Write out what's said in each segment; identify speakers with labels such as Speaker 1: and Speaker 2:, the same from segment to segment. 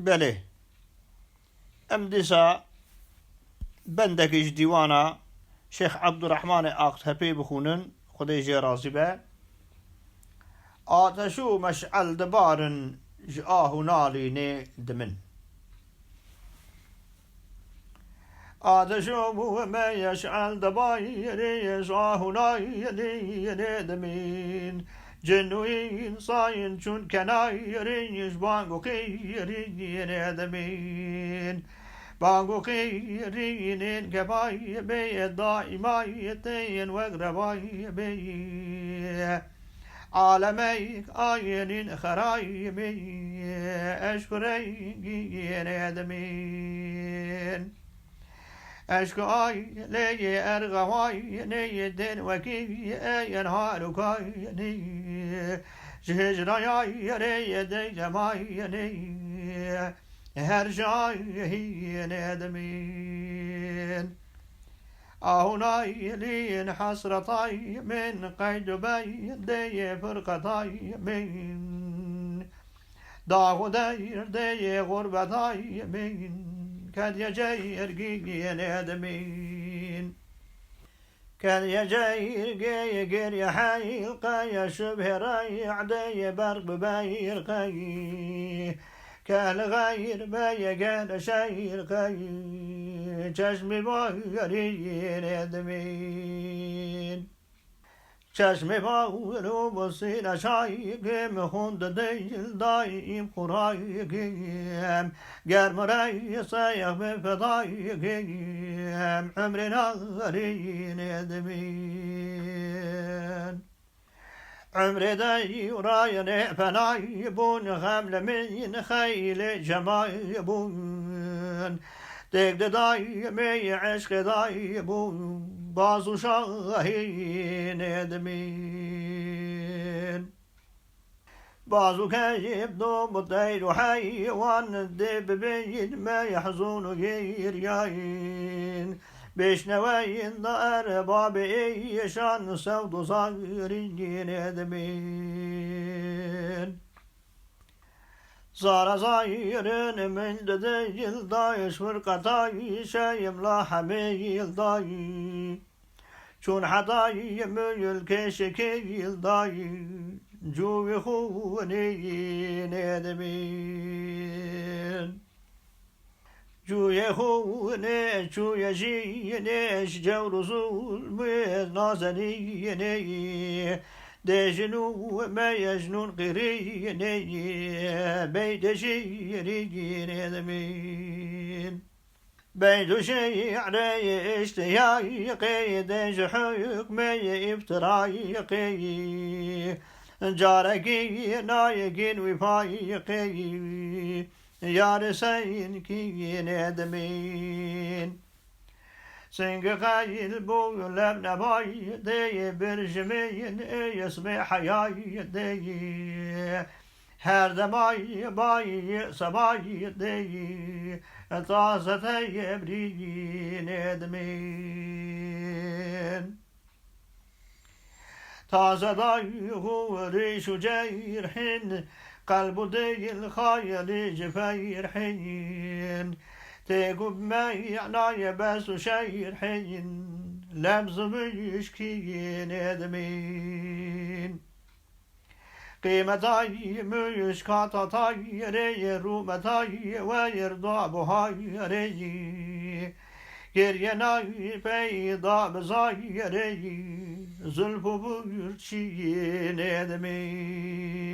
Speaker 1: بله ام دیسا بندکیش دیوانا شیخ عبدالرحمن آقت هپی بخونن خدای جی رازی به آتشو مشعل دبارن جآه نالی نی دمن آتشو ما يشعل دبايري جآه نالی نی دمن جنوين صاين شون كنايري يشبانقو قيري ندمين بانقو قيرين كباي بي دائمايتين وقرباي بي عالميك آينين خرايمي أشكري ندمين أشكو آي لي أرغواي نيدين وكي ينهار كايني جهجنا يا دي جمايني هرجاي هي ندمين أهناي لين حسرتاي من قيد بين دي فرقتاي من داغ دير دي غربتاي من كان يجير قيقين ادمين كان يجير قيقين يحيل قايا شبه رايع دي برق باير قاي كان غير بايا قال شاير قاي جشمي بايرين ادمين چشم باورو بسینا شایگم خوند دیل دایم خورایگم گرم رای سیخ به فدایگم عمر نارین ادمین عمر دی راین فنای بون خمل من خیل جمای بون دک دای عشق دای بون بازو شاهین ادمین بازو كيب دوم الطير وحيوان الدب بين ما يحزون غيريين بيش نواين دار بابي شان سود صغيرين ادمين صار صايرين من دجيل دايش فرقتاي شايم لا حميل داي شون حداي ميل كيشكيل داي جوي خوني ندمين جوي خوني جوي جيني شجور ظلمي نازنيني دجنو ما يجنون قريني بيد شيري ندمين بيد شيعري اشتياقي دج حكمي افترايقي جاركي نايقين وفايقي يارسين كي ندمين سنگ قايل بو لبنا باي دي برجمين يسمي حياي دي هر دماي باي سباي دي طازة يبري ندمين تازه دای هو ریش و جیر حین قلب دیل خایل جفیر حین تگو بمیعنای بس و شیر حین لمز میشکی ندمین قیمتای میشکاتای ری رومتای و یردابهای ری گریه نای پیدا بزایری زلف و بگرچی ندمین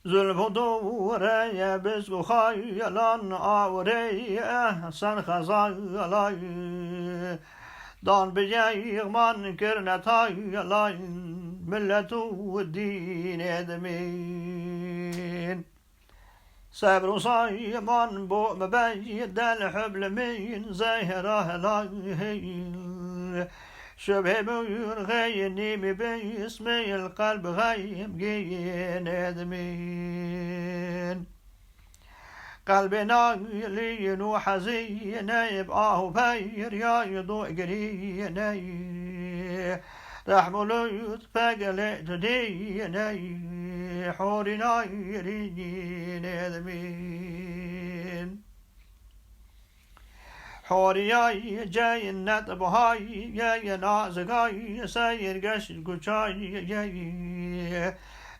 Speaker 1: زلف و دوره بزگو خایلان آوره احسن خزایلای دان بیگ من کرنتایلای ملت و دین ندمین صبر وصايمان بو مبيد الحبل من زهره لاهيل شبه بير غيني باسمي القلب غيم جين ادمين قلبنا لين وحزين يبقاه بير يا يضوء قريني رحم ليت فقلت ديني حورنا يريدين ادمين حورياي جاي النطبهاي يا نازقاي ساير قش القشاي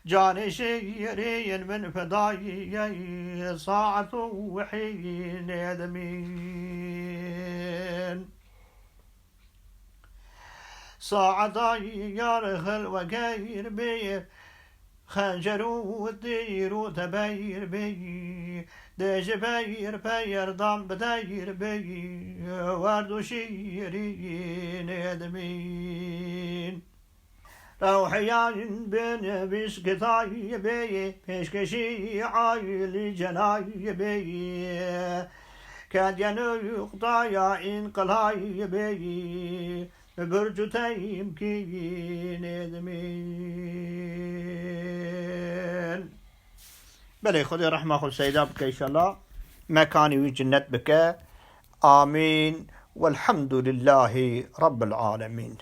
Speaker 1: جاني شيري من فداي ساعة وحين ادمين صاعداي يارخل وقاير بي خنجرو الديرو تباير بي ديج باير باير ضم بداير بي واردو شيرين ادمين روحيان بين بسكتاي بي بسكشي عايل جناي بي كاد ينقضى يا انقلاي بي برجتي يمكن ادمين بلي خذي رحمة خذ سيدا بك إن شاء الله مكاني وجنت بك آمين والحمد لله رب العالمين.